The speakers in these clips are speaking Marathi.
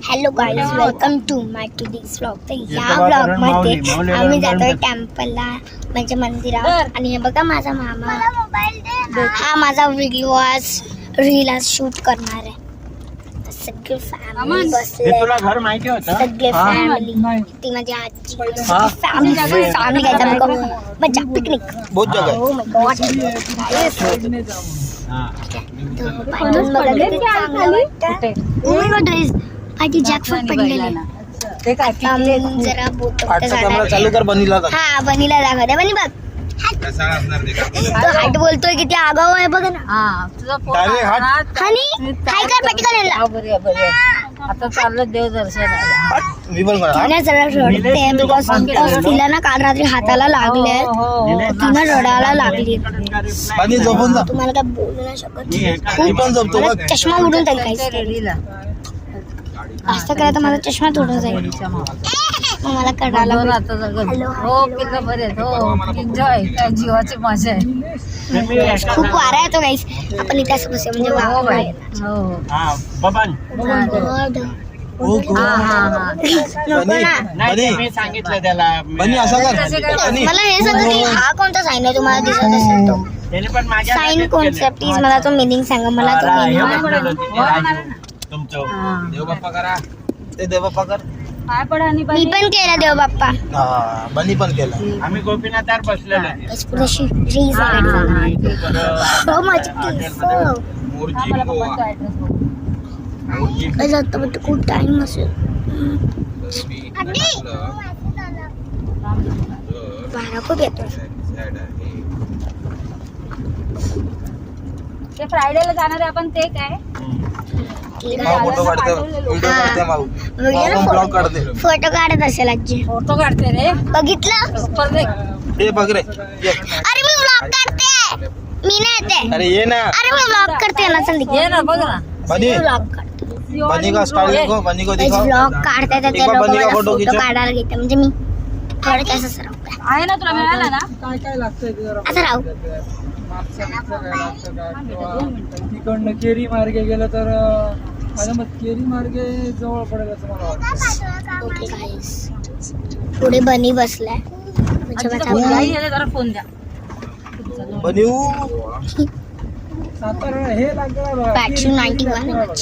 Hello guys, welcome to my to this vlog. तर या व्लॉग मध्ये आम्ही जातोय टेम्पलला, म्हणजे मंदिरात. आणि हे बघा माझा मामा, हा माझा व्हिडिओ आज रील शूट करणार आहे. सगळे फॅमिली बसले, सगळे फॅमिली, ती माझी आजी, फॅमिली घ्यायचा मजा, पिकनिक. बहुत जगह ओ माय गॉड, पाठी जॅकफ्रूट पडलेले. जरा बोट चालू कर बनीला जा. हा बनीला दाखव दे. बनी बघ हाट बोलतोय किती आगाऊ आहे बघ ना. हनी हाय कर पटकन. आता चाललं देव दर्शनाला. मी पण करा. तिने जरा रडते बिकॉज तिला ना काल रात्री हाताला लागले, तिने रडायला लागली. बनी झोपून जा. तुम्हाला काय बोलू नाही शकत. मी पण झोपतो मला बघ. चष्मा उडून जाईल काहीच. असं करायचं माझा चष्मा तोडून जाईल. मग मला कळायला हो पिल्लं बरे आहेत. हो एन्जॉय, काय जीवाची मजा आहे. खूप वारा येतो गाईस. आपण इथे असं बसूया म्हणजे हो वारा बाई. येतो. हो हो गो. बनी सांगितलं त्याला. बनी असं कर. बनी मला हे सांगा की हा कोणता साईन आहे तुम्हाला दिसत असेल तो. त्याने पण माझ्या साईन कॉन्सेप्ट इज, मला तो मिनिंग सांगा. मला तो मिनिंग तुमचं देव बाप्पा करा. ते देव बाप्पा कर. काय पडा आणि मी पण केला देव बाप्पा. हा बनी पण केलं. आम्ही गोपीनाथावर बसलेलो आहे. पुरेशी रीज हो माझी केस काय जातं बट खूप टाइम असेल. वारा खूप येतो. ते फ्रायडेला जाणार आहे आपण. ते काय फोटो काढते, व्हिडिओ काढते, माऊ ब्लॉग काढते. फोटो काढत असेल आजी. फोटो काढते रे. बघितलं पर दे. हे बघ रे. ये. अरे मी व्लॉग काढते. मी नाही येते. अरे ये ना. अरे मी व्लॉग करते ना. चल ये ना बघ ना. बनी व्लॉग काढते. बनी का स्टाइल देखो. बनी को दिखाओ. व्लॉग काढते तर ते एक बार लोक बनी का मला फोटो फोटो खिंचो. काढायला घेते. म्हणजे मी थोडं कसं असं राहू. आहे ना, तुला मिळाला ना. असं राहू. तिकडनं केरी मार्गे गेलं तर माझ्या मत केरी मार्गे जवळ पडेल असं मला वाटतं. ओके गाईस, पुढे बनी बसलाय. म्हणजे माझा आई याला जरा फोन द्या. बनी सातारा हे लागलं बघा. बॅटरी 91 आहे.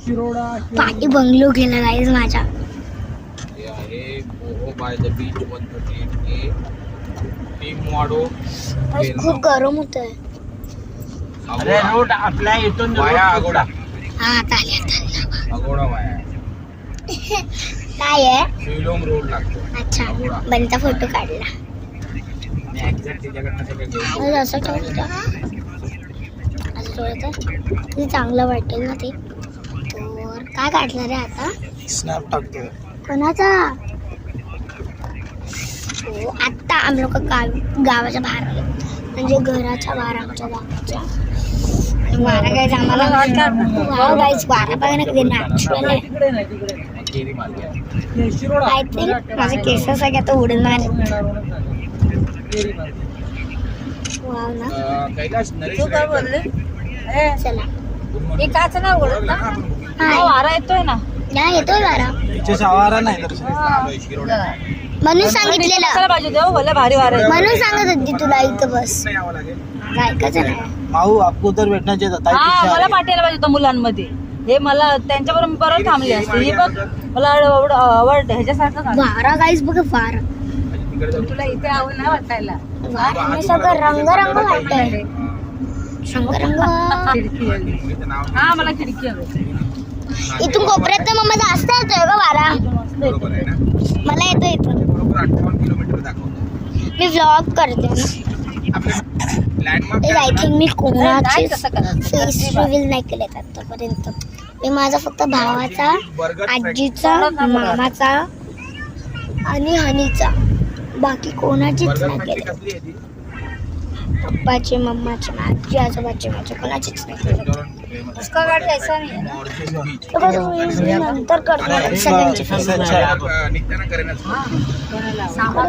शिरोडा पाठी बंगलो गेला गाईस माझ्या. आज खूप गरम होत आहे. अरे रोड आपल्या इथून अगोडा. हा आता आले, आता अगोडा वाया. आले. काय आहे. शिलोंग रोड लागतो. अच्छा, बनीचा फोटो काढला. एक्झॅक्ट तिच्याकडनं सगळं घेऊन. आज असं ठेवलं असं थोडं ते चांगलं वाटेल ना ते. तर काय काढलं रे आता. स्नॅप टाकतोय. कोणाचा. हो आत्ता आम्ही लोक गावाच्या बाहेर आलो, म्हणजे घराच्या बाहेर आमच्या गावाच्या. वारा गायच आम्हाला वाव गायच वारा बघा ना कधी नॅचरल आहे. तिकडे नाही, तिकडे नाही. केरी मार्गे. हे शिरोडा आय थिंक माझे केस सगळ्या तो उडणार. येणार म्हणून झालं. केरी मार्गे. वाव ना. कैलाश तू काय बोलले. चला हे काच ना उघडत ना. हाय. वारा येतोय ना. या येतोय वारा. तिचे सवारा नाही तर शिरोडा. म्हणून सांगितलेलं, कशाला पाहिजे देव भले भारी वारा आहे. म्हणून सांगत होती तुला इथं बस. यावं लागेल. ऐकायचं नाही. माऊ आपको उधर बैठना चाहिए था. हा मला पाठवायला पाहिजे होतं मुलांमध्ये. हे मला त्यांच्याबरोबर बरोबर थांबली असते. ही बघ मला आवड ह्याच्यासारखं झालं. वारा गाईस बघ वारा. तुला इथे आवड नाही वाटायला. वाऱ्याने सगळं रंग वाटतंय. रंग हा मला खिडकी हवी. इथून कोपऱ्यात तर मम्मा जास्त येतोय का वारा. बरोबर आहे ना. मला येतो इथून. बरोबर 58 किलोमीटर दाखवतो. मी व्लॉग करते ना. लँडमार्क आय थिंक मी कोणाची काय कसं करायचं? फेस रिव्हील नाही केलेत आतापर्यंत. मी माझा फक्त भावाचा, आजीचा, मामाचा आणि हनीचा, बाकी कोणाचीच नाही केले. पप्पाचे, मम्माचे, आजी आजोबाचे, माझे कोणाचीच नाही केले. उसका गाडी ऐसा नाही आहे ना. नंतर करणार सगळ्यांची फेस.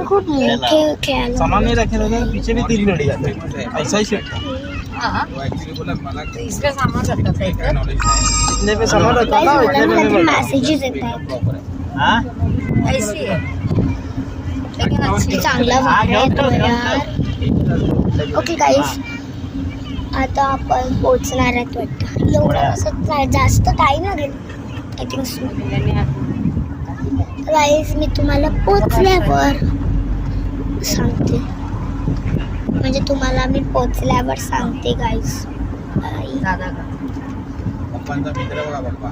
खूप मोठे खेळायला. सामान नहीं रखे रहे पीछे भी 3 गाड़ी जाते हैं. ऐसा ही सेट. हाँ तो ऍक्च्युली बोला मला तो इसका सामान रखा था काय इधर नॉलेज नाही इतने पे सामान रखा Guys, था मला इतने में काहीतरी नहीं मेसेजेस येत आहेत प्रॉपर आहे हाँ ऐसी है लेकिन किती अच्छी चांगला हाँ, वाटतोय घेऊन तो ठेव, यार. ओके गाईस, आता आपण पोहोचणार आहेत वाटतं. एवढं असं जास्त टाईम लागेल आय थिंक सो. गाईज मी तुम्हाला पोचल्यावर सांगते, म्हणजे तुम्हाला मी पोचल्यावर सांगते गाईज. दादा का पप्पांचा मित्र बघा पप्पा